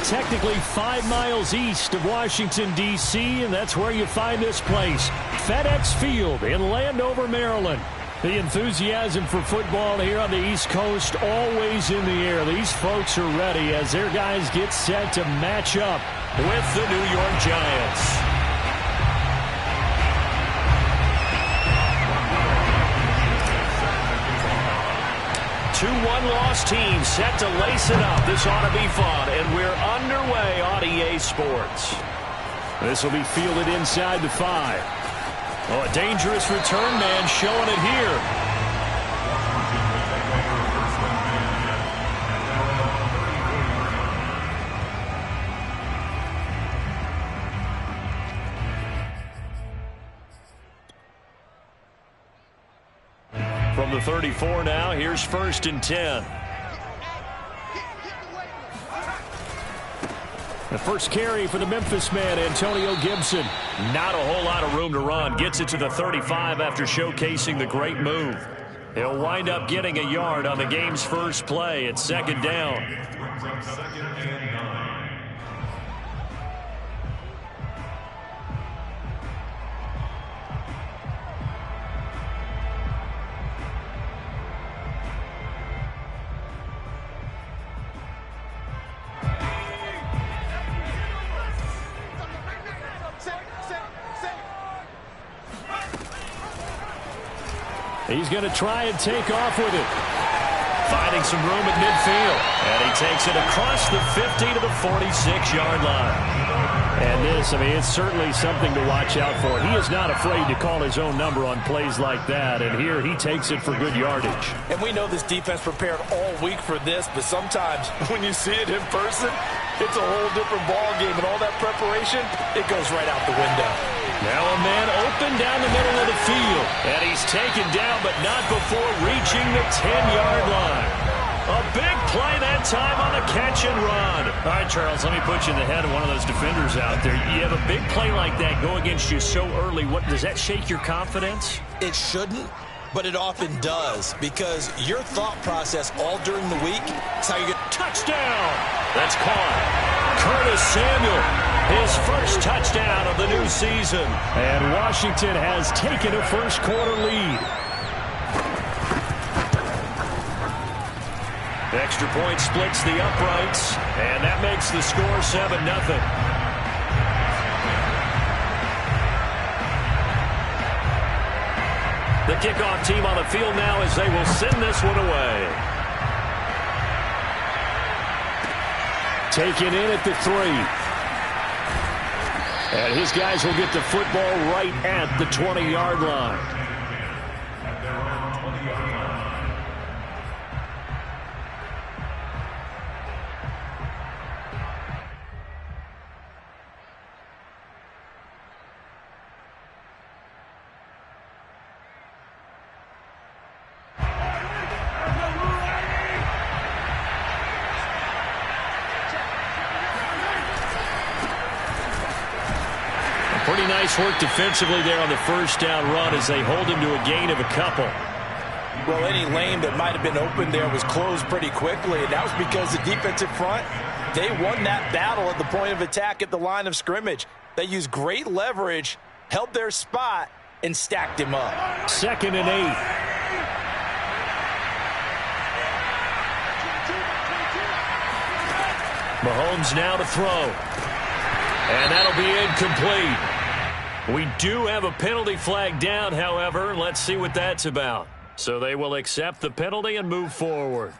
technically 5 miles east of Washington, D.C., and that's where you find this place, FedEx Field in Landover, Maryland. The enthusiasm for football here on the East Coast always in the air. These folks are ready as their guys get set to match up with the New York Giants. 2-1 loss team set to lace it up. This ought to be fun, and we're underway on EA Sports. This will be fielded inside the 5. Oh, a dangerous return man showing it here. From the 34 now, here's 1st and 10. The first carry for the Memphis man, Antonio Gibson. Not a whole lot of room to run. Gets it to the 35 after showcasing the great move. He'll wind up getting a yard on the game's first play. It's 2nd down. He's going to try and take off with it. Finding some room at midfield. And he takes it across the 50 to the 46-yard line. And this, I mean, it's certainly something to watch out for. He is not afraid to call his own number on plays like that. And here he takes it for good yardage. And we know this defense prepared all week for this, but sometimes when you see it in person, it's a whole different ball game. And all that preparation, it goes right out the window. Now a man open down the middle of the field. And he's taken down, but not before reaching the 10-yard line. A big play that time on a catch and run. All right, Charles, let me put you in the head of one of those defenders out there. You have a big play like that go against you so early. What, does that shake your confidence? It shouldn't, but it often does, because your thought process all during the week is how you get touchdown. That's caught. Curtis Samuel, his first touchdown of the new season. And Washington has taken a first-quarter lead. The extra point splits the uprights, and that makes the score 7-0. The kickoff team on the field now as they will send this one away. Taken in at the 3. And his guys will get the football right at the 20-yard line. Pretty nice work defensively there on the first down run as they hold him to a gain of a couple. Well, any lane that might have been open there was closed pretty quickly, and that was because the defensive front, they won that battle at the point of attack at the line of scrimmage. They used great leverage, held their spot, and stacked him up. 2nd and 8. Mahomes now to throw. And that'll be incomplete. We do have a penalty flag down, however. Let's see what that's about. So they will accept the penalty and move forward.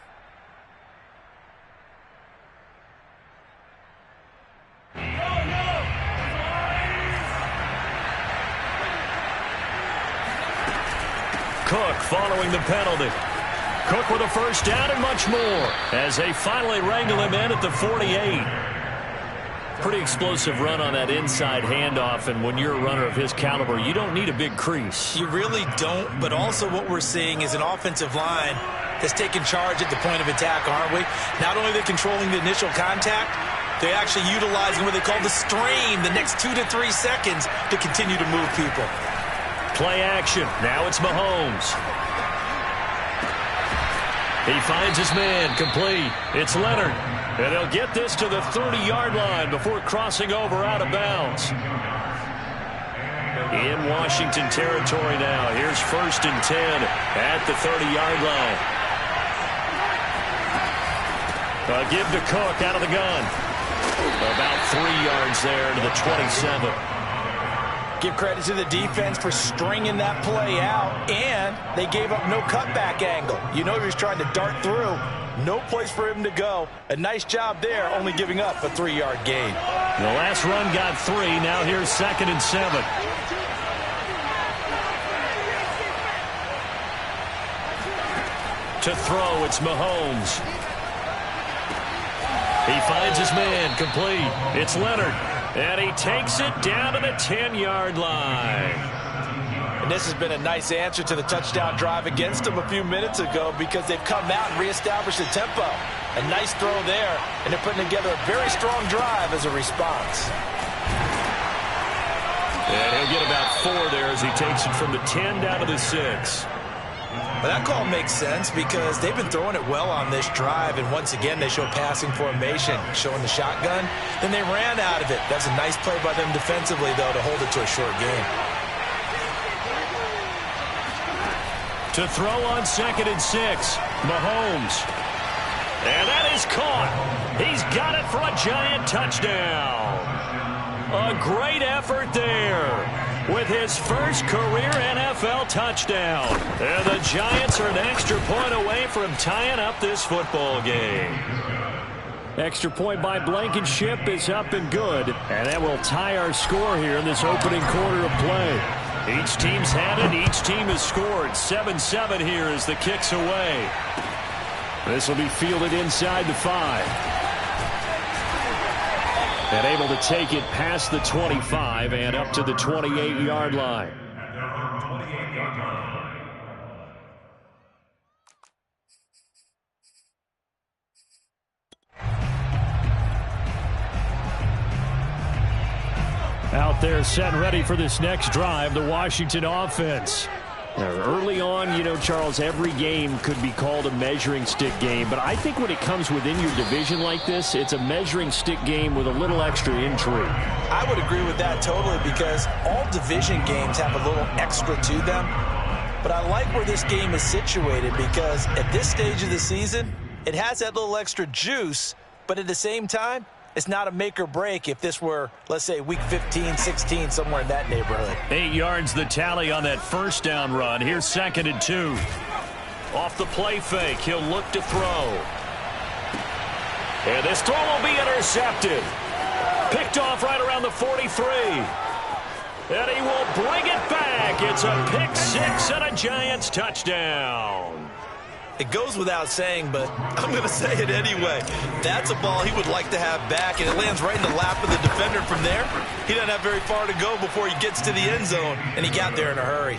Cook following the penalty. Cook with a first down and much more as they finally wrangle him in at the 48. Pretty explosive run on that inside handoff, and when you're a runner of his caliber, you don't need a big crease. You really don't, but also what we're seeing is an offensive line that's taking charge at the point of attack, aren't we? Not only are they controlling the initial contact, they're actually utilizing what they call the strain, the next 2 to 3 seconds to continue to move people. Play action. Now it's Mahomes. He finds his man complete. It's Leonard. And he'll get this to the 30-yard line before crossing over out of bounds. In Washington territory now. Here's 1st and 10 at the 30-yard line. A give to Cook out of the gun. About 3 yards there to the 27. Give credit to the defense for stringing that play out, and they gave up no cutback angle. You know he was trying to dart through. No place for him to go. A nice job there, only giving up a 3-yard gain. The last run got 3. Now here's 2nd and 7. To throw, it's Mahomes. He finds his man, complete. It's Leonard, and he takes it down to the 10-yard line. And this has been a nice answer to the touchdown drive against them a few minutes ago because they've come out and reestablished the tempo. A nice throw there, and they're putting together a very strong drive as a response. And he'll get about 4 there as he takes it from the 10 down to the 6. Well, that call makes sense because they've been throwing it well on this drive, and once again they show passing formation, showing the shotgun. Then they ran out of it. That's a nice play by them defensively, though, to hold it to a short game. To throw on 2nd and 6, Mahomes. And that is caught. He's got it for a giant touchdown. A great effort there with his first career NFL touchdown. And the Giants are an extra point away from tying up this football game. Extra point by Blankenship is up and good. And that will tie our score here in this opening quarter of play. Each team's had it. Each team has scored. 7-7 here as the kick's away. This will be fielded inside the 5. And able to take it past the 25 and up to the 28-yard line. Out there set and ready for this next drive, the Washington offense. Now, early on, you know, Charles, every game could be called a measuring stick game. But I think when it comes within your division like this, it's a measuring stick game with a little extra intrigue. I would agree with that totally because all division games have a little extra to them. But I like where this game is situated because at this stage of the season, it has that little extra juice. But at the same time, it's not a make or break if this were, let's say, week 15, 16, somewhere in that neighborhood. 8 yards the tally on that first down run. Here's 2nd and 2. Off the play fake, he'll look to throw. And this throw will be intercepted. Picked off right around the 43. And he will bring it back. It's a pick 6 and a Giants touchdown. It goes without saying, but I'm going to say it anyway. That's a ball he would like to have back, and it lands right in the lap of the defender from there. He doesn't have very far to go before he gets to the end zone, and he got there in a hurry.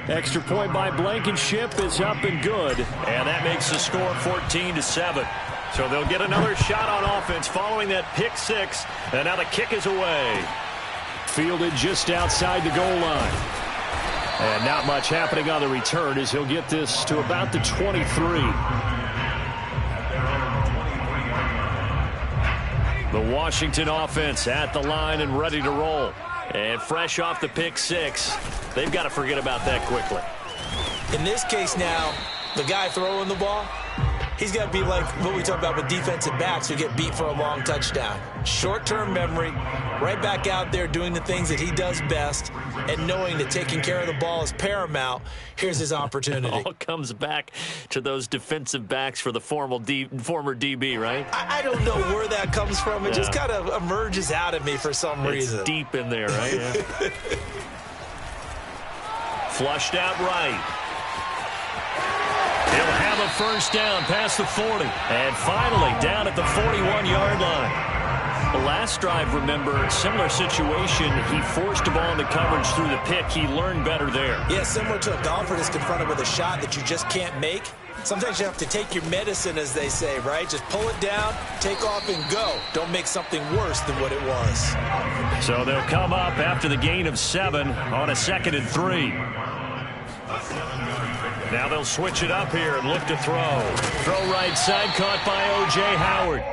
Extra point by Blankenship is up and good, and that makes the score 14-7. So they'll get another shot on offense following that pick 6, and now the kick is away. Fielded just outside the goal line. And not much happening on the return as he'll get this to about the 23. The Washington offense at the line and ready to roll. And fresh off the pick 6, they've got to forget about that quickly. In this case now, the guy throwing the ball, he's got to be like what we talk about with defensive backs who get beat for a long touchdown. Short-term memory, right back out there doing the things that he does best, and knowing that taking care of the ball is paramount. Here's his opportunity. It all comes back to those defensive backs for the former DB, right? I don't know where that comes from. It just kind of emerges out of me for some reason. It's deep in there, right? Yeah. Flushed out right. He'll have a first down past the 40. And finally down at the 41-yard line. The last drive, remember, similar situation. He forced a ball into coverage through the pick. He learned better there. Yeah, similar to a golfer that's confronted with a shot that you just can't make. Sometimes you have to take your medicine, as they say, right? Just pull it down, take off, and go. Don't make something worse than what it was. So they'll come up after the gain of 7 on a 2nd and 3. Now they'll switch it up here and look to throw. Throw right side, caught by O.J. Howard.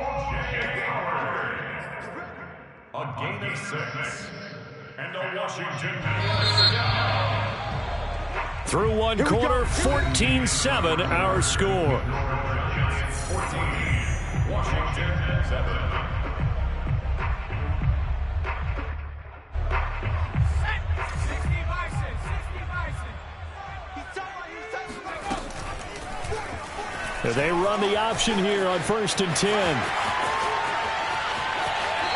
36. And the Washington. Through one quarter, 14-7 our score. 14, Washington 7. They run the option here on 1st and 10.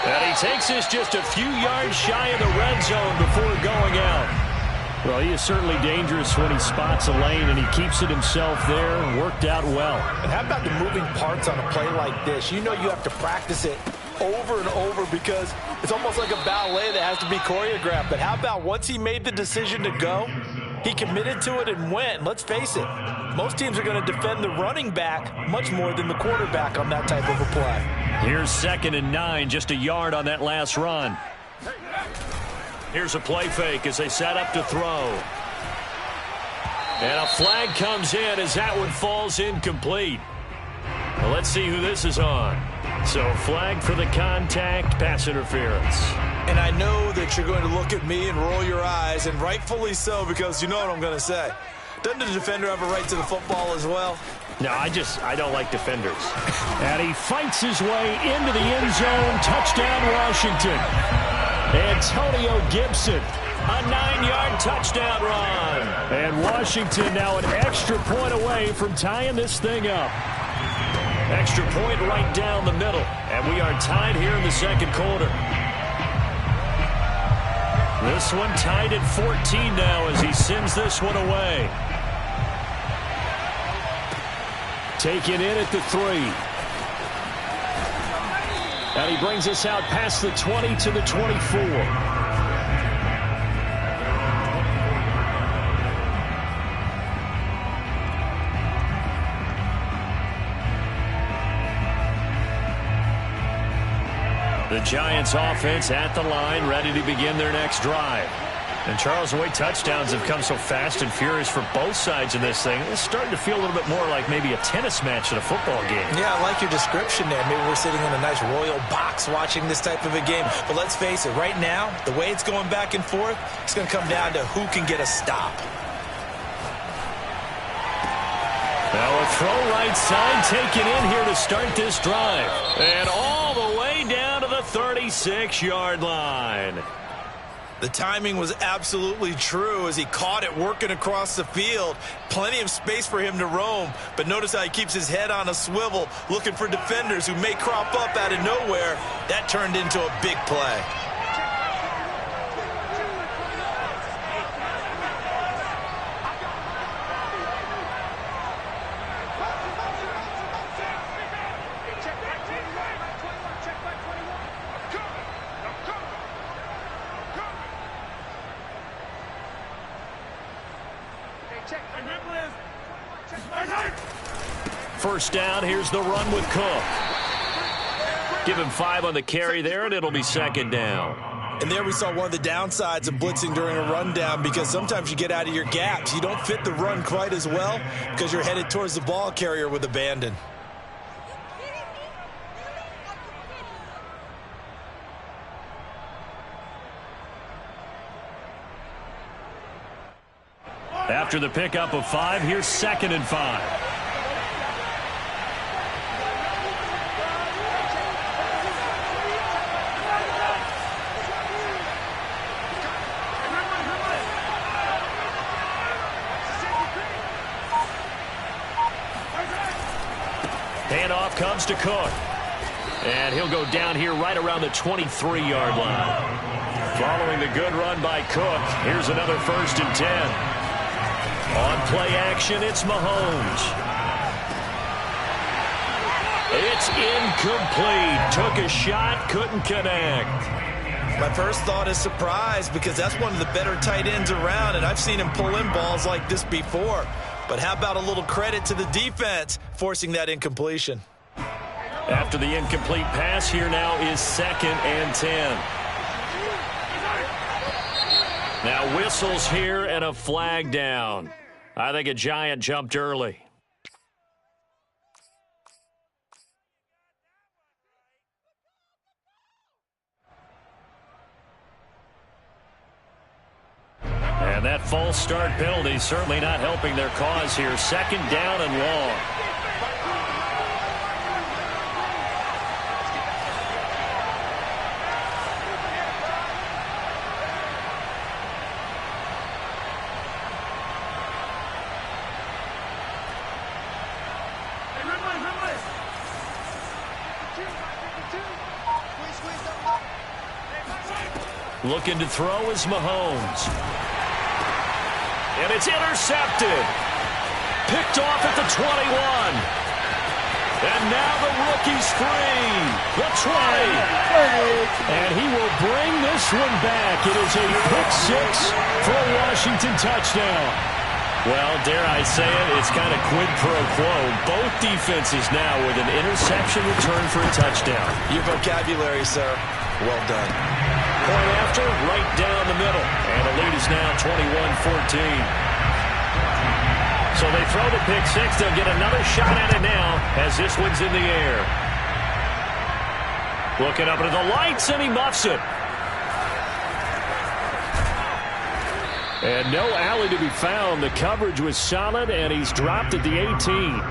And he takes this just a few yards shy of the red zone before going out. Well, he is certainly dangerous when he spots a lane, and he keeps it himself there and worked out well. And how about the moving parts on a play like this? You know you have to practice it over and over because it's almost like a ballet that has to be choreographed. But how about once he made the decision to go, he committed to it and went. Let's face it, most teams are going to defend the running back much more than the quarterback on that type of a play. Here's 2nd and 9, just a yard on that last run. Here's a play fake as they set up to throw. And a flag comes in as that one falls incomplete. Well, let's see who this is on. So flag for the contact, pass interference. And I know that you're going to look at me and roll your eyes, and rightfully so, because you know what I'm going to say. Doesn't the defender have a right to the football as well? No, I don't like defenders. And he fights his way into the end zone. Touchdown, Washington. Antonio Gibson, a 9-yard touchdown run. And Washington now an extra point away from tying this thing up. Extra point right down the middle. And we are tied here in the second quarter. This one tied at 14 now as he sends this one away. Taken in at the 3. And he brings us out past the 20 to the 24. The Giants offense at the line, ready to begin their next drive. And Charles, the way touchdowns have come so fast and furious for both sides of this thing, it's starting to feel a little bit more like maybe a tennis match in a football game. Yeah, I like your description there. Maybe we're sitting in a nice royal box watching this type of a game. But let's face it, right now, the way it's going back and forth, it's going to come down to who can get a stop. Now a throw right side taken in here to start this drive. And all the way down to the 36-yard line. The timing was absolutely true as he caught it working across the field. Plenty of space for him to roam. But notice how he keeps his head on a swivel, looking for defenders who may crop up out of nowhere. That turned into a big play. First down, here's the run with Cook. Give him 5 on the carry there, and it'll be 2nd down. And there we saw one of the downsides of blitzing during a rundown because sometimes you get out of your gaps. You don't fit the run quite as well because you're headed towards the ball carrier with abandon. After the pickup of 5, here's 2nd and 5. Handoff comes to Cook. And he'll go down here right around the 23-yard line. Following the good run by Cook, here's another 1st and 10. On play action, it's Mahomes. It's incomplete. Took a shot, couldn't connect. My first thought is surprise because that's one of the better tight ends around, and I've seen him pull in balls like this before. But how about a little credit to the defense forcing that incompletion? After the incomplete pass, here now is 2nd and 10. Now whistles here and a flag down. I think a Giant jumped early. And that false start penalty certainly not helping their cause here. Second down and long. Looking to throw is Mahomes. And it's intercepted. Picked off at the 21. And now the rookie's free. The 20. And he will bring this one back. It is a pick six for a Washington touchdown. Well, dare I say it, it's kind of quid pro quo. Both defenses now with an interception return for a touchdown. Your vocabulary, sir. Well done. Point after, right down the middle. And the lead is now 21-14. So they throw the pick six. They'll get another shot at it now as this one's in the air. Looking up into the lights, and he muffs it. And no alley to be found. The coverage was solid, and he's dropped at the 18.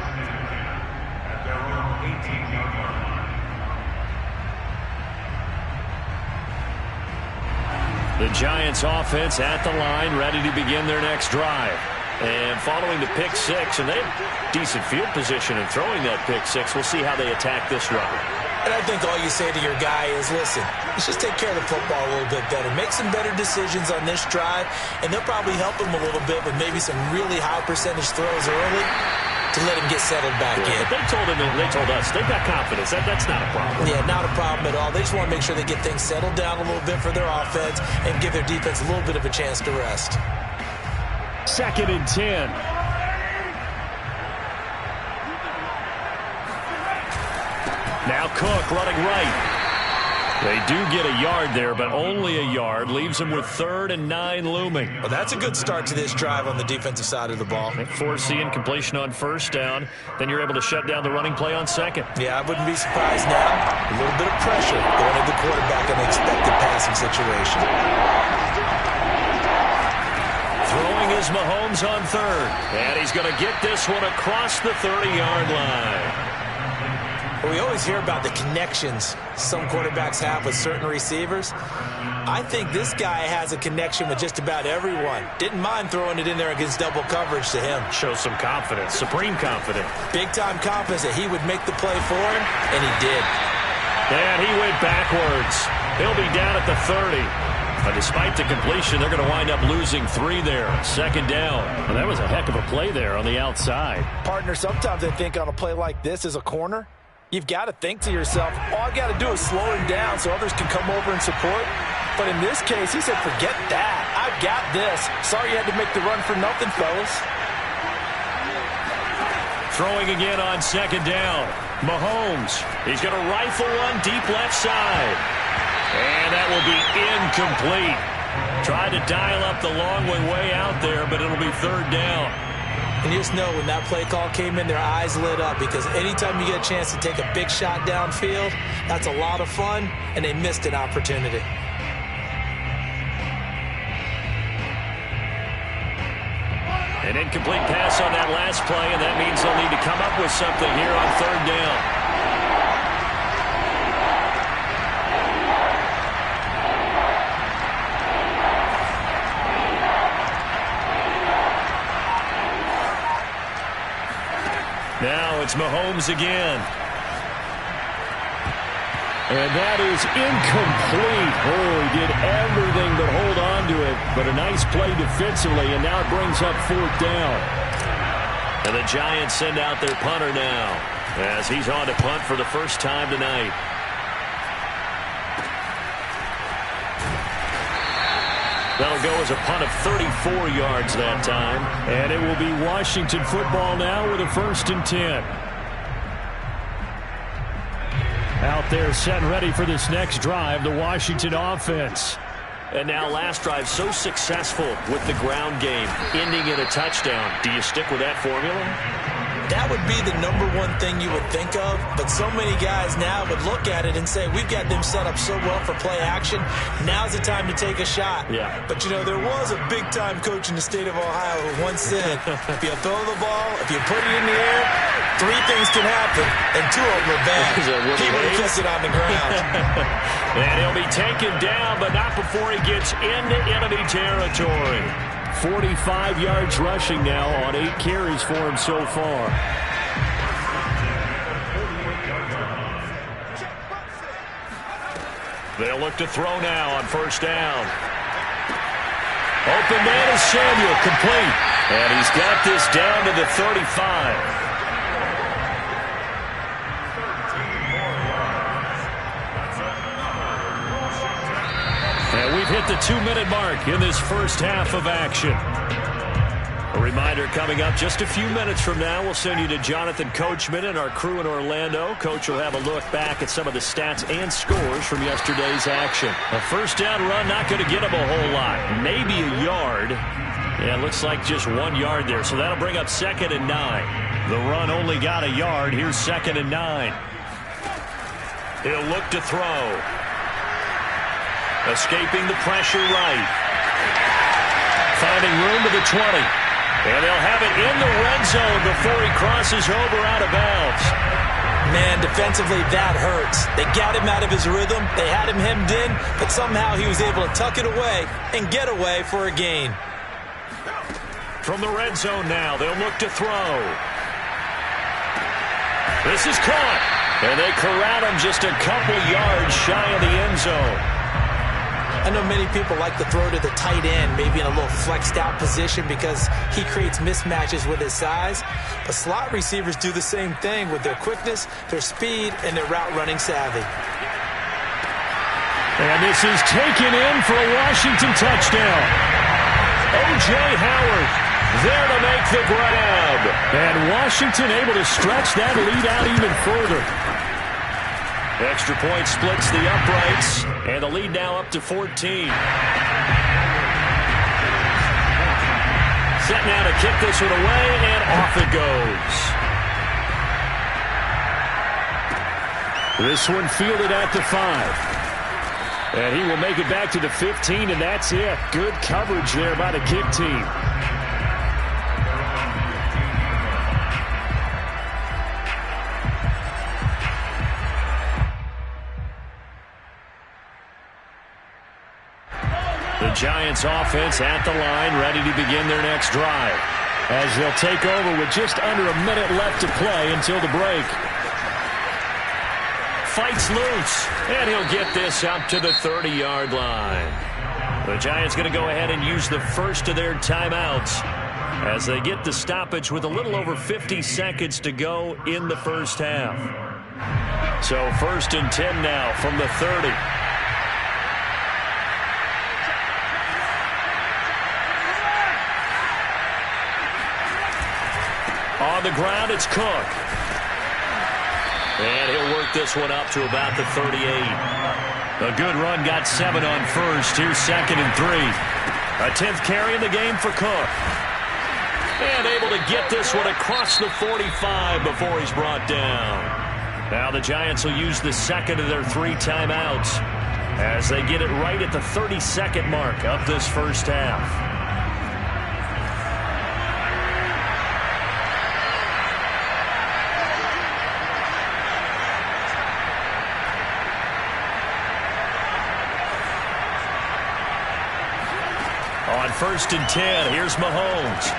The Giants offense at the line, ready to begin their next drive. And following the pick six, and they have decent field position in throwing that pick six. We'll see how they attack this drive. And I think all you say to your guy is, listen, let's just take care of the football a little bit better. Make some better decisions on this drive, and they'll probably help him a little bit with maybe some really high percentage throws early to let him get settled back in. But they told us, they've got confidence. That's not a problem. Yeah, not a problem at all. They just want to make sure they get things settled down a little bit for their offense and give their defense a little bit of a chance to rest. 2nd and 10. Now Cook running right. They do get a yard there, but only a yard. Leaves them with 3rd and 9 looming. Well, that's a good start to this drive on the defensive side of the ball. Force the incompletion on 1st down. Then you're able to shut down the running play on 2nd. Yeah, I wouldn't be surprised now. A little bit of pressure going at the quarterback in an expected passing situation. Throwing is Mahomes on 3rd. And he's going to get this one across the 30-yard line. We always hear about the connections some quarterbacks have with certain receivers. I think this guy has a connection with just about everyone. Didn't mind throwing it in there against double coverage to him. Shows some confidence, supreme confidence. Big-time confidence that he would make the play for him, and he did. And he went backwards. He'll be down at the 30. But despite the completion, they're going to wind up losing 3 there. 2nd down. Well, that was a heck of a play there on the outside. Partner, sometimes I think on a play like this as a corner, you've got to think to yourself, all I got to do is slow him down so others can come over and support. But in this case, he said, forget that. I've got this. Sorry you had to make the run for nothing, fellas. Throwing again on 2nd down. Mahomes. He's going to rifle one deep left side. And that will be incomplete. Tried to dial up the long way out there, but it'll be 3rd down. And you just know when that play call came in, their eyes lit up, because anytime you get a chance to take a big shot downfield, that's a lot of fun, and they missed an opportunity. An incomplete pass on that last play, and that means they'll need to come up with something here on 3rd down. Now it's Mahomes again. And that is incomplete. Oh, he did everything but hold on to it. But a nice play defensively, and now it brings up 4th down. And the Giants send out their punter now as he's on to punt for the first time tonight. That'll go as a punt of 34 yards that time. And it will be Washington football now with a 1st and 10. Out there set and ready for this next drive, the Washington offense. And now last drive so successful with the ground game, ending in a touchdown. Do you stick with that formula? That would be the #1 thing you would think of, but so many guys now would look at it and say, we've got them set up so well for play action. Now's the time to take a shot. Yeah. But, you know, there was a big-time coach in the state of Ohio who once said, if you throw the ball, if you put it in the air, 3 things can happen, and 2 of them are bad. He would have kept it on the ground. And he'll be taken down, but not before he gets into enemy territory. 45 yards rushing now on 8 carries for him so far. They'll look to throw now on first down. Open man is Samuel, complete. And he's got this down to the 35. And we've hit the 2-minute mark in this first half of action. A reminder coming up just a few minutes from now. We'll send you to Jonathan Coachman and our crew in Orlando. Coach will have a look back at some of the stats and scores from yesterday's action. A first down run, not going to get him a whole lot. Maybe a yard. Yeah, it looks like just 1 yard there. So that'll bring up 2nd and 9. The run only got a yard. Here's 2nd and 9. He'll look to throw. Escaping the pressure right. Finding room to the 20. And they'll have it in the red zone before he crosses over out of bounds. Man, defensively, that hurts. They got him out of his rhythm. They had him hemmed in, but somehow he was able to tuck it away and get away for a gain. From the red zone now, they'll look to throw. This is caught. And they corral him just a couple yards shy of the end zone. I know many people like to throw to the tight end, maybe in a little flexed out position because he creates mismatches with his size. But slot receivers do the same thing with their quickness, their speed, and their route running savvy. And this is taken in for a Washington touchdown. O.J. Howard there to make the grab. And Washington able to stretch that lead out even further. Extra point splits the uprights, and the lead now up to 14. Set now to kick this one away, and off it goes. This one fielded at the 5. And he will make it back to the 15, and that's it. Good coverage there by the kick team. The Giants offense at the line, ready to begin their next drive, as they'll take over with just under a minute left to play until the break. Fights loose, and he'll get this up to the 30-yard line. The Giants going to go ahead and use the first of their timeouts as they get the stoppage with a little over 50 seconds to go in the first half. So 1st and 10 now from the 30. On the ground, it's Cook. And he'll work this one up to about the 38. A good run, got 7 on first. Here's 2nd and 3. A 10th carry in the game for Cook. And able to get this one across the 45 before he's brought down. Now the Giants will use the second of their 3 timeouts as they get it right at the 32nd mark of this first half. On 1st and 10, here's Mahomes.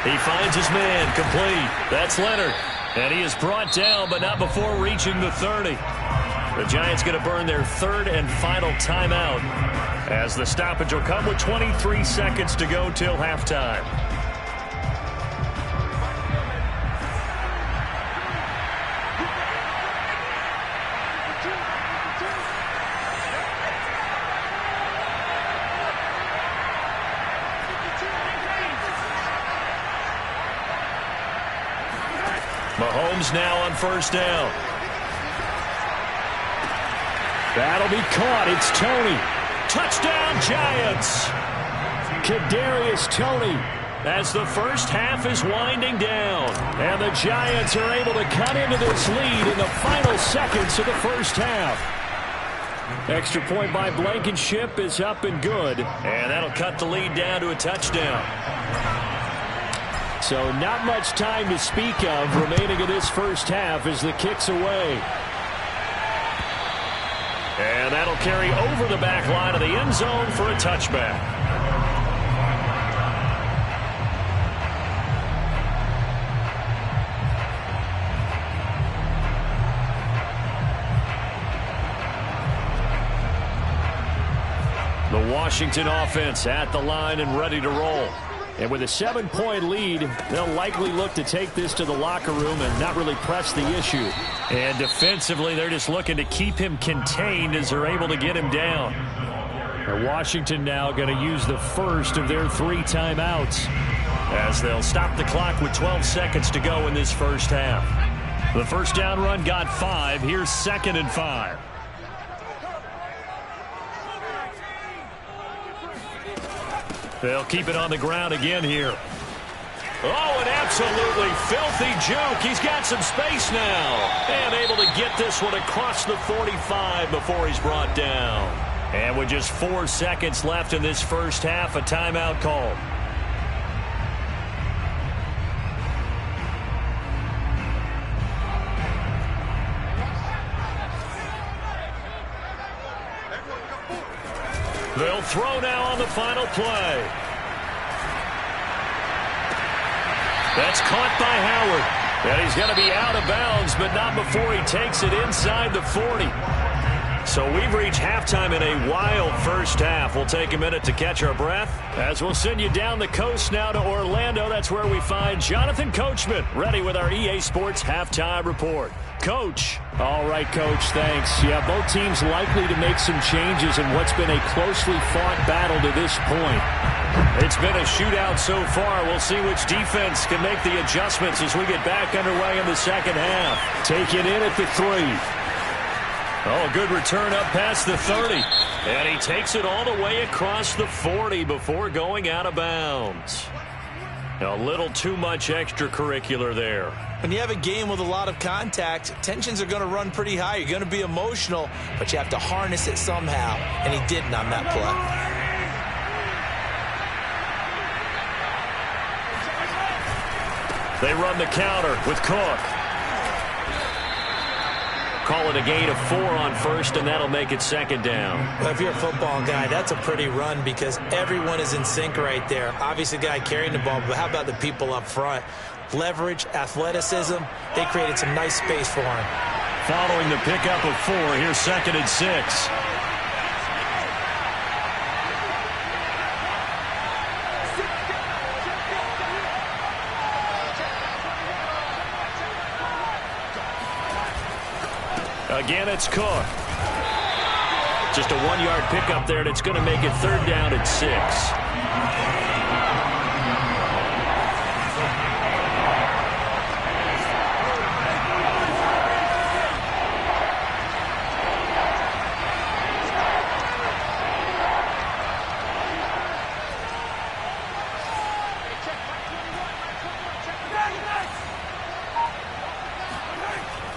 He finds his man, complete. That's Leonard. And he is brought down, but not before reaching the 30. The Giants going to burn their 3rd and final timeout as the stoppage will come with 23 seconds to go till halftime. Mahomes now on 1st down. That'll be caught. It's Toney. Touchdown, Giants. Kadarius Toney. as the first half is winding down. And the Giants are able to cut into this lead in the final seconds of the first half. Extra point by Blankenship is up and good. And that'll cut the lead down to a touchdown. So not much time to speak of remaining in this first half as the kick's away. And that'll carry over the back line of the end zone for a touchback. The Washington offense at the line and ready to roll. And with a 7-point lead, they'll likely look to take this to the locker room and not really press the issue. And defensively, they're just looking to keep him contained as they're able to get him down. And Washington now going to use the first of their 3 timeouts as they'll stop the clock with 12 seconds to go in this first half. The first down run got 5. Here's 2nd and 5. They'll keep it on the ground again here. Oh, an absolutely filthy juke. He's got some space now. And able to get this one across the 45 before he's brought down. And with just 4 seconds left in this first half, a timeout called. They'll throw now on the final play. That's caught by Howard. And he's going to be out of bounds, but not before he takes it inside the 40. So we've reached halftime in a wild first half. We'll take a minute to catch our breath as we'll send you down the coast now to Orlando. That's where we find Jonathan Coachman ready with our EA Sports Halftime Report. Coach. All right, Coach, thanks. Yeah, both teams likely to make some changes in what's been a closely fought battle to this point. It's been a shootout so far. We'll see which defense can make the adjustments as we get back underway in the second half. Taken in at the 3. Oh, a good return up past the 30. And he takes it all the way across the 40 before going out of bounds. A little too much extracurricular there. When you have a game with a lot of contact, tensions are going to run pretty high. You're going to be emotional, but you have to harness it somehow. And he didn't on that play. They run the counter with Cook. Call it a gain of 4 on first, and that'll make it 2nd down. Well, if you're a football guy, that's a pretty run because everyone is in sync right there. Obviously, the guy carrying the ball, but how about the people up front? Leverage, athleticism, they created some nice space for him. Following the pickup of 4, here's 2nd and 6. Again, it's Cook. Just a 1-yard pickup there, and it's going to make it 3rd down at 6.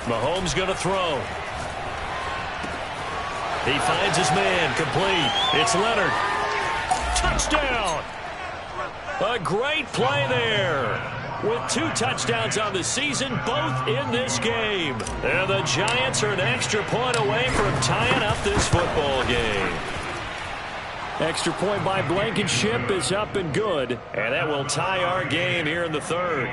Mahomes going to throw. He finds his man, complete. It's Leonard. Touchdown! A great play there. With 2 touchdowns on the season, both in this game. And the Giants are an extra point away from tying up this football game. Extra point by Blankenship is up and good. And that will tie our game here in the 3rd.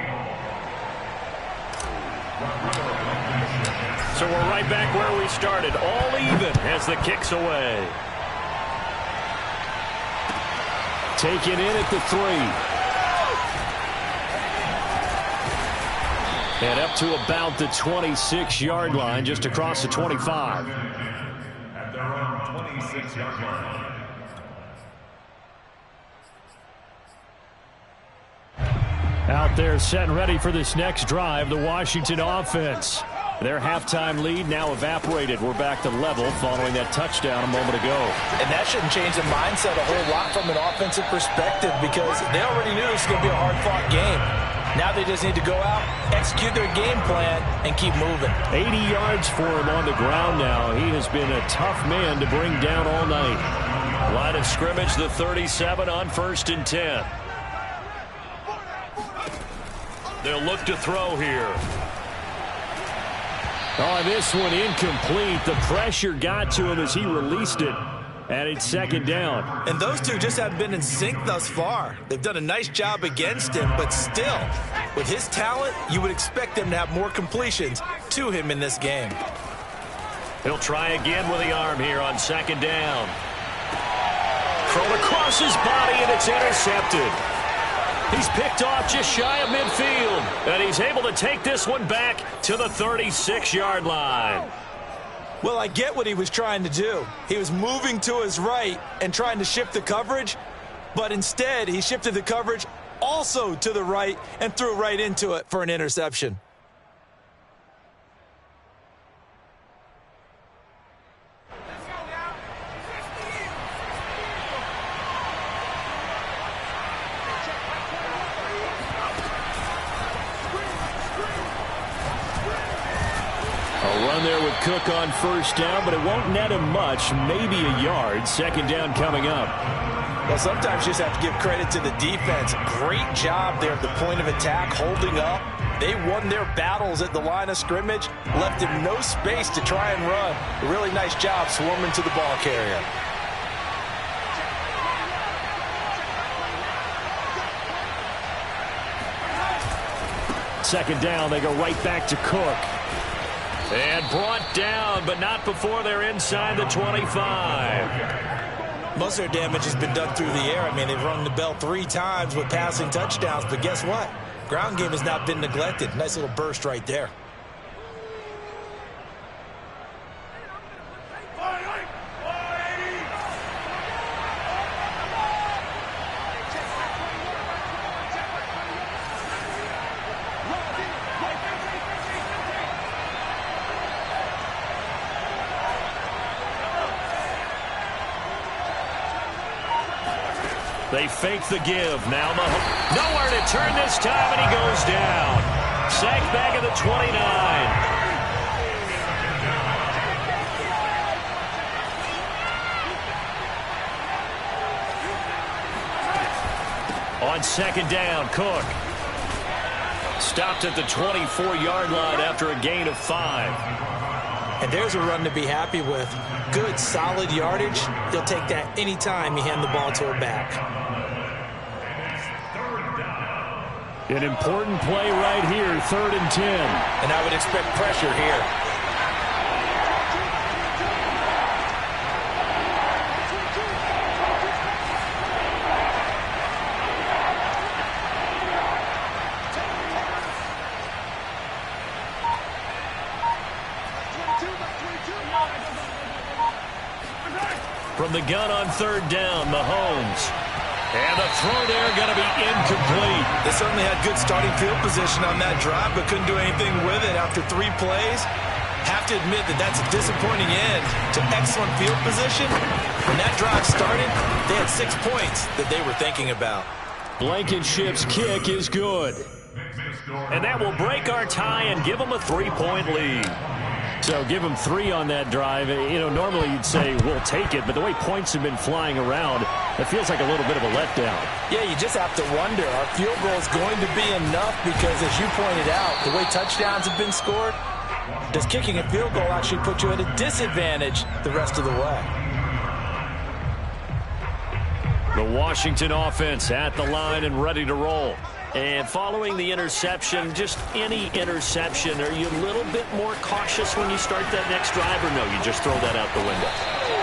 So we're right back where we started, all even as the kick's away. Taken in at the 3. And up to about the 26-yard line, just across the 25. At their own 26-yard line. Out there set and ready for this next drive, the Washington offense. Their halftime lead now evaporated. We're back to level following that touchdown a moment ago. And that shouldn't change the mindset a whole lot from an offensive perspective because they already knew this was going to be a hard-fought game. Now they just need to go out, execute their game plan, and keep moving. 80 yards for him on the ground now. He has been a tough man to bring down all night. Line of scrimmage, the 37 on 1st and 10. They'll look to throw here. Oh, this one incomplete. The pressure got to him as he released it. And it's 2nd down. And those two just haven't been in sync thus far. They've done a nice job against him, but still, with his talent, you would expect them to have more completions to him in this game. He'll try again with the arm here on 2nd down. Thrown across his body, and it's intercepted. He's picked off just shy of midfield, and he's able to take this one back to the 36-yard line. Well, I get what he was trying to do. He was moving to his right and trying to shift the coverage, but instead he shifted the coverage also to the right and threw right into it for an interception. There with Cook on 1st down, but it won't net him much, maybe a yard. 2nd down coming up. Well, sometimes you just have to give credit to the defense. Great job there at the point of attack, holding up. They won their battles at the line of scrimmage, left him no space to try and run. A really nice job swarming to the ball carrier. Second down, they go right back to Cook. And brought down, but not before they're inside the 25. Most of their damage has been done through the air. I mean, they've rung the bell 3 times with passing touchdowns, but guess what? Ground game has not been neglected. Nice little burst right there. They fake the give. Now nowhere to turn this time, and he goes down. Sacked back at the 29. On 2nd down, Cook. Stopped at the 24-yard line after a gain of 5. And there's a run to be happy with. Good, solid yardage. He'll take that anytime you hand the ball to a back. An important play right here, 3rd and 10. And I would expect pressure here. From the gun on 3rd down, Mahomes. And the throw there going to be incomplete. They certainly had good starting field position on that drive, but couldn't do anything with it after 3 plays. Have to admit that that's a disappointing end to excellent field position. When that drive started, they had 6 points that they were thinking about. Blankenship's kick is good. And that will break our tie and give them a 3-point lead. So give them 3 on that drive. You know, normally you'd say we'll take it, but the way points have been flying around, it feels like a little bit of a letdown. Yeah, you just have to wonder, are field goals going to be enough? Because as you pointed out, the way touchdowns have been scored, does kicking a field goal actually put you at a disadvantage the rest of the way? The Washington offense at the line and ready to roll. And following the interception, just any interception, are you a little bit more cautious when you start that next drive, or no, you just throw that out the window?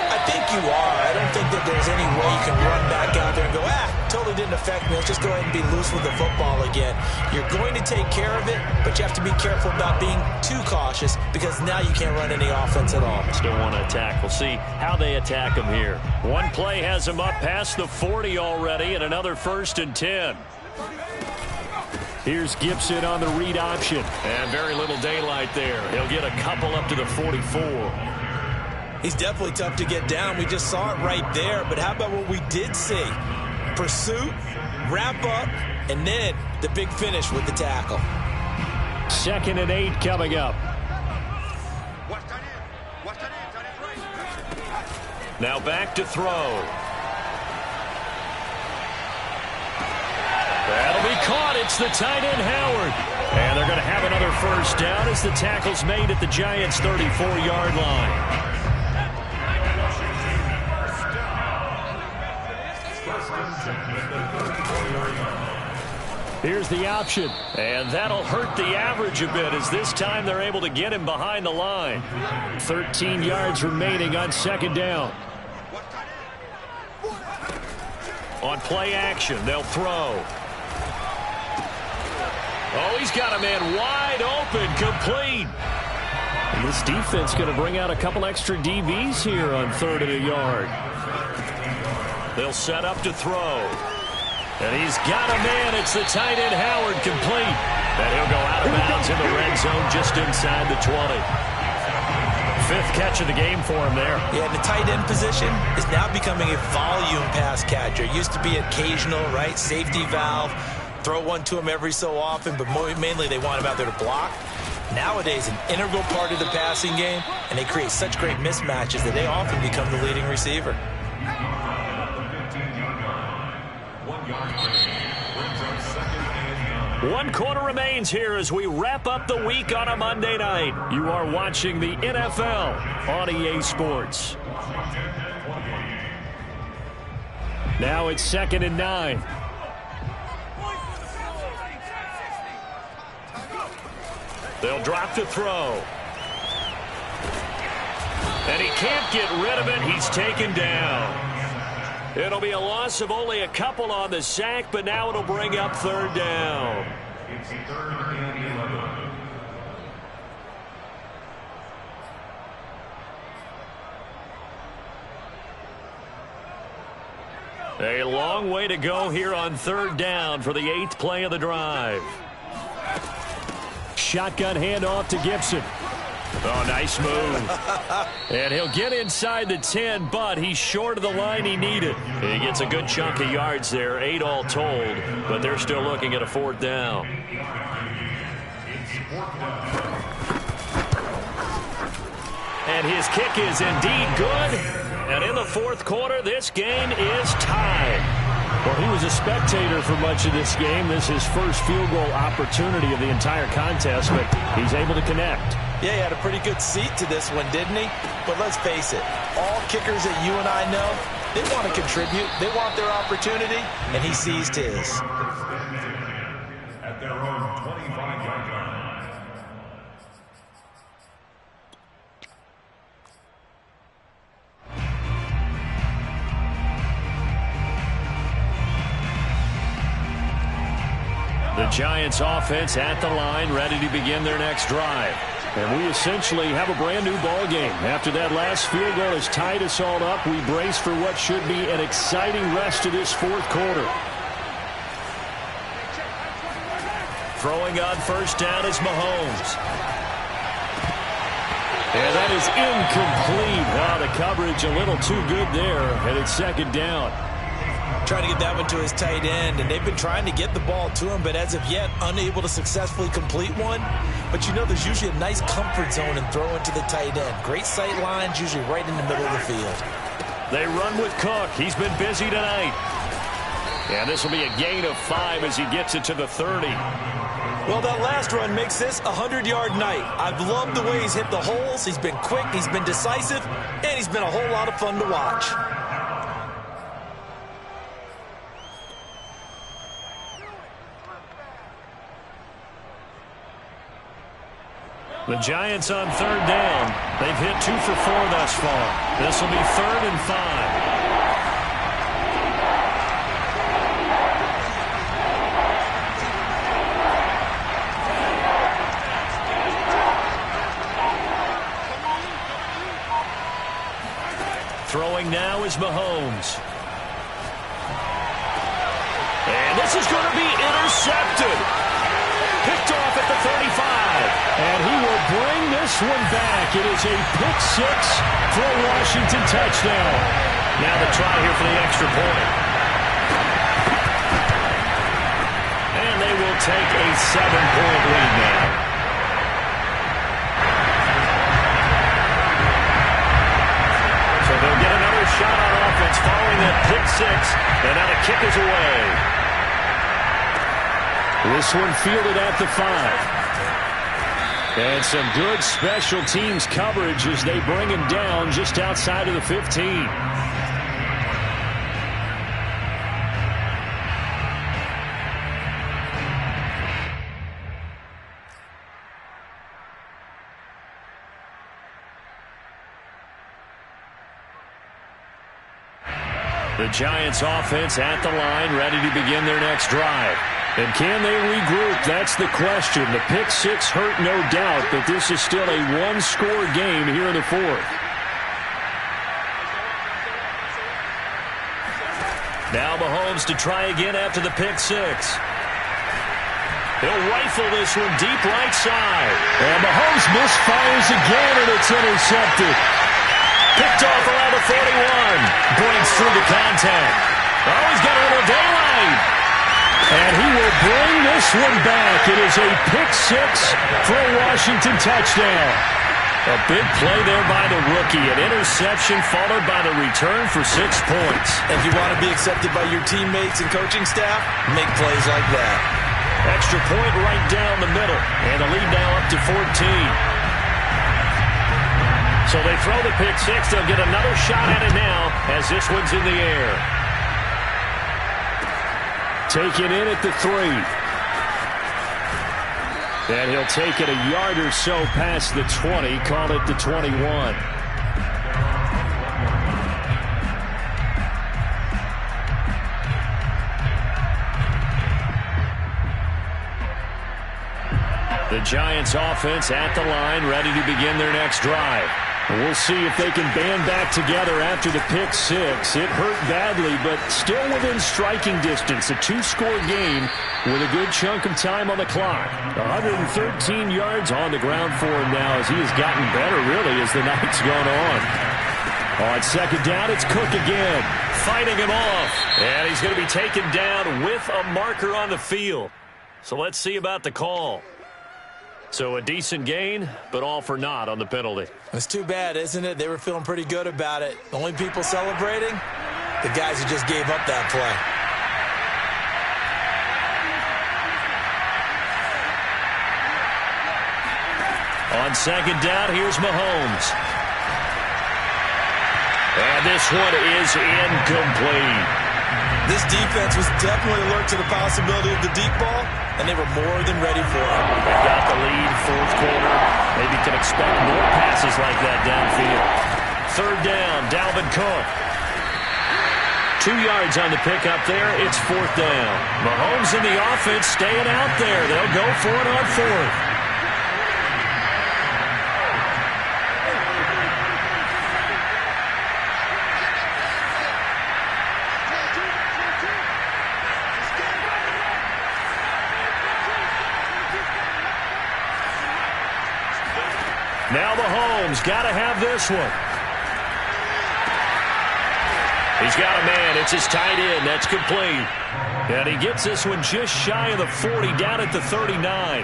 I think you are. I don't think that there's any way you can run back out there and go, totally didn't affect me. Let's just go ahead and be loose with the football again. You're going to take care of it, but you have to be careful about being too cautious because now you can't run any offense at all. Still want to attack. We'll see how they attack them here. One play has them up past the 40 already, and another 1st and 10. Here's Gibson on the read option. And very little daylight there. He'll get a couple up to the 44. He's definitely tough to get down. We just saw it right there. But how about what we did see? Pursuit, wrap up, and then the big finish with the tackle. 2nd and 8 coming up. Now back to throw. That'll be caught. It's the tight end, Howard. And they're going to have another first down as the tackle's made at the Giants' 34-yard line. Here's the option, and that'll hurt the average a bit as this time they're able to get him behind the line. 13 yards remaining on 2nd down. On play action, they'll throw. Oh, he's got a man wide open, complete. And this defense going to bring out a couple extra DBs here on 3rd and a yard. They'll set up to throw. And he's got a man. It's the tight end, Howard, complete. And he'll go out of bounds in the red zone just inside the 20. 5th catch of the game for him there. Yeah, the tight end position is now becoming a volume pass catcher. It used to be occasional, right? Safety valve. Throw one to him every so often, but mainly they want him out there to block. Nowadays, an integral part of the passing game, and they create such great mismatches that they often become the leading receiver. 1 quarter remains here as we wrap up the week on a Monday night. You are watching the NFL on EA Sports. Now it's 2nd and 9. They'll drop to throw. And he can't get rid of it. He's taken down. It'll be a loss of only a couple on the sack, but now it'll bring up 3rd down. It's 3rd and 11. A long way to go here on 3rd down for the 8th play of the drive. Shotgun handoff to Gibson. Oh, nice move. And he'll get inside the 10, but he's short of the line he needed. He gets a good chunk of yards there, 8 all told, but they're still looking at a 4th down. And his kick is indeed good. And in the 4th quarter, this game is tied. Well, he was a spectator for much of this game. This is his first field goal opportunity of the entire contest, but he's able to connect. Yeah, he had a pretty good seat to this one, didn't he? But let's face it, all kickers that you and I know, they want to contribute. They want their opportunity, and he seized his. At their own 25-yard line. The Giants offense at the line, ready to begin their next drive. And we essentially have a brand new ball game. After that last field goal has tied us all up, we brace for what should be an exciting rest of this 4th quarter. Throwing on 1st down is Mahomes. And that is incomplete. Wow, the coverage a little too good there, and it's 2nd down. Trying to get that one to his tight end, and they've been trying to get the ball to him, but as of yet, unable to successfully complete one. But you know, there's usually a nice comfort zone in throwing to the tight end. Great sight lines, usually right in the middle of the field. They run with Cook. He's been busy tonight. And this will be a gain of 5 as he gets it to the 30. Well, that last run makes this a 100-yard night. I've loved the way he's hit the holes. He's been quick, he's been decisive, and he's been a whole lot of fun to watch. The Giants on 3rd down. They've hit 2 for 4 thus far. This will be 3rd and 5. Throwing now is Mahomes. And this is going to be intercepted. Picked off at the 35. And he will bring this one back. It is a pick six for a Washington touchdown. Now the try here for the extra point. And they will take a 7-point lead now. So they'll get another shot on offense following that pick six. And now the kick is away. This one fielded at the 5. And some good special teams coverage as they bring him down just outside of the 15. The Giants offense at the line, ready to begin their next drive. And can they regroup? That's the question. The pick six hurt, no doubt, but this is still a one-score game here in the fourth. Now Mahomes to try again after the pick six. He'll rifle this one deep right side. And Mahomes misfires again, and it's intercepted. Picked off around the 41. Breaks through the contact. Oh, he's got a little daylight. And he will bring this one back. It is a pick six for a Washington touchdown. A big play there by the rookie. An interception followed by the return for 6 points. If you want to be accepted by your teammates and coaching staff, make plays like that. Extra point right down the middle. And the lead now up to 14. So they throw the pick six. They'll get another shot at it now as this one's in the air. Taken in at the 3. And he'll take it a yard or so past the 20. Call it the 21. The Giants offense at the line, ready to begin their next drive. We'll see if they can band back together after the pick six. It hurt badly, but still within striking distance. A 2-score game with a good chunk of time on the clock. 113 yards on the ground for him now as he has gotten better, really, as the night's gone on. On second down, it's Cook again. Fighting him off. And he's going to be taken down with a marker on the field. So let's see about the call. So a decent gain, but all for naught on the penalty. It's too bad, isn't it? They were feeling pretty good about it. The only people celebrating, the guys who just gave up that play. On second down, here's Mahomes. And this one is incomplete. This defense was definitely alert to the possibility of the deep ball, and they were more than ready for it. They've got the lead, fourth quarter. Maybe can expect more passes like that downfield. Third down, Dalvin Cook. 2 yards on the pickup there. It's fourth down. Mahomes and the offense staying out there. They'll go for it on fourth. Now Mahomes got to have this one. He's got a man. It's his tight end. That's complete. And he gets this one just shy of the 40, down at the 39.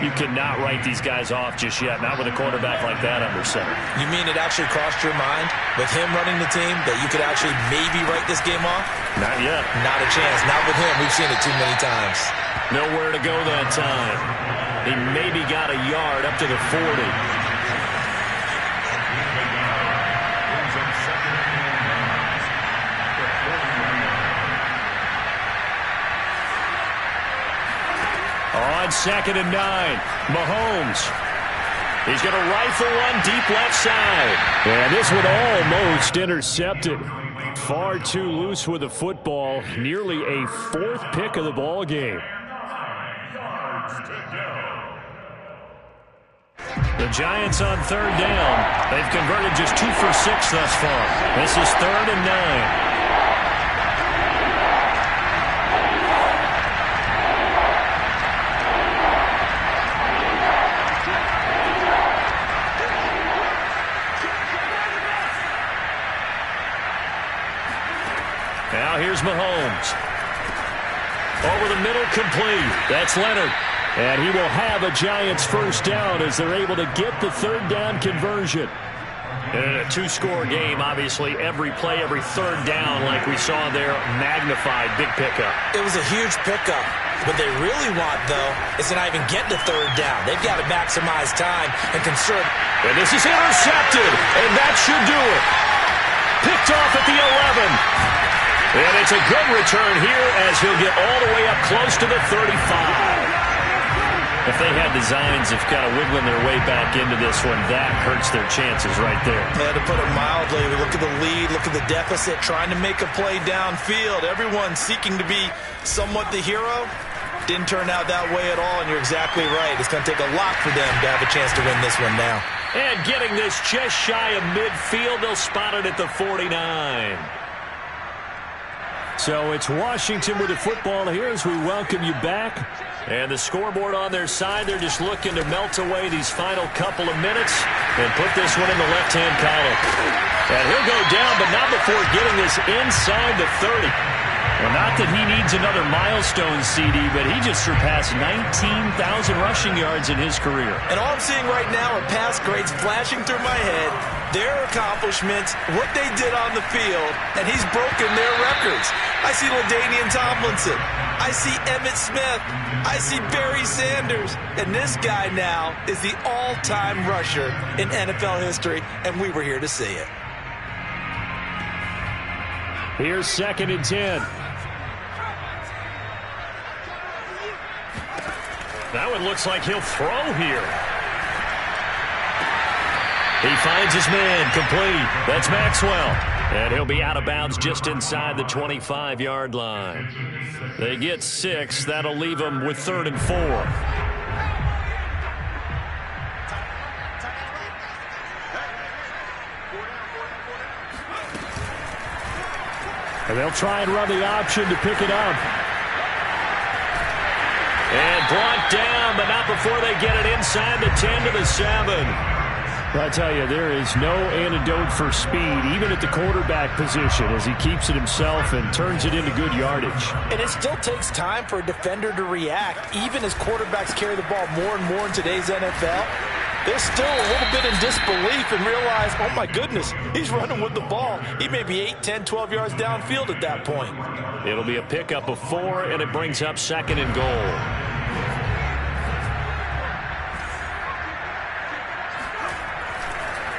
You cannot write these guys off just yet, not with a quarterback like that under center. You mean it actually crossed your mind with him running the team that you could actually maybe write this game off? Not yet. Not a chance. Not with him. We've seen it too many times. Nowhere to go that time. He maybe got a yard up to the 40. On second and 9, Mahomes. He's going to rifle one deep left side. And this one almost intercepted. Far too loose with the football. Nearly a fourth pick of the ball game. The Giants on third down. They've converted just 2 for 6 thus far. This is third and 9. Now here's Mahomes. Over the middle, complete. That's Leonard. And he will have a Giants first down as they're able to get the third down conversion. And in a two-score game, obviously, every play, every third down, like we saw there, magnified, big pickup. It was a huge pickup. What they really want, though, is to not even get the third down. They've got to maximize time and conserve. And this is intercepted, and that should do it. Picked off at the 11. And it's a good return here as he'll get all the way up close to the 35. If they had designs of kind of wiggling their way back into this one, that hurts their chances right there. Yeah, to put it mildly, look at the lead, look at the deficit, trying to make a play downfield. Everyone seeking to be somewhat the hero. Didn't turn out that way at all, and you're exactly right. It's going to take a lot for them to have a chance to win this one now. And getting this just shy of midfield, they'll spot it at the 49. So it's Washington with the football here as we welcome you back. And the scoreboard on their side, they're just looking to melt away these final couple of minutes and put this one in the left-hand column. And he'll go down, but not before getting this inside the 30. Well, not that he needs another milestone, CD, but he just surpassed 19,000 rushing yards in his career. And all I'm seeing right now are pass grades flashing through my head, their accomplishments, what they did on the field, and he's broken their records. I see LaDainian Tomlinson. I see Emmitt Smith. I see Barry Sanders. And this guy now is the all-time rusher in NFL history, and we were here to see it. Here's 2nd and 10. That one looks like he'll throw here. He finds his man, complete. That's Maxwell. And he'll be out of bounds just inside the 25-yard line. They get 6. That'll leave them with 3rd and 4. And they'll try and run the option to pick it up. And brought down, but not before they get it inside the 10 to the 7. I tell you, there is no antidote for speed, even at the quarterback position, as he keeps it himself and turns it into good yardage. And it still takes time for a defender to react, even as quarterbacks carry the ball more and more in today's NFL. They're still a little bit in disbelief and realize, oh my goodness, he's running with the ball. He may be 8, 10, 12 yards downfield at that point. It'll be a pickup of 4, and it brings up 2nd and goal.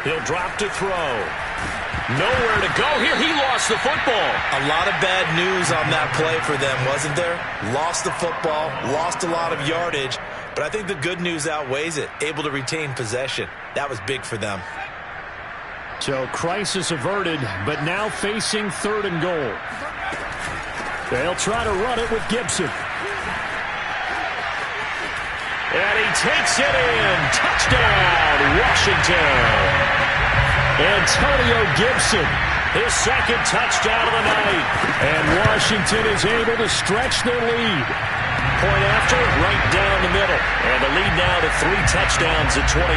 He'll drop to throw. Nowhere to go here. He lost the football. A lot of bad news on that play for them, wasn't there? Lost the football, lost a lot of yardage, but I think the good news outweighs it. Able to retain possession. That was big for them. So crisis averted, but now facing 3rd and goal. They'll try to run it with Gibson. And he takes it in. Touchdown, Washington. Antonio Gibson, his 2nd touchdown of the night. And Washington is able to stretch their lead. Point after, right down the middle. And the lead now to 3 touchdowns at 21.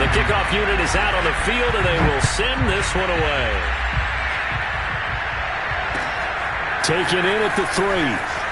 The kickoff unit is out on the field, and they will send this one away. Taken in at the 3.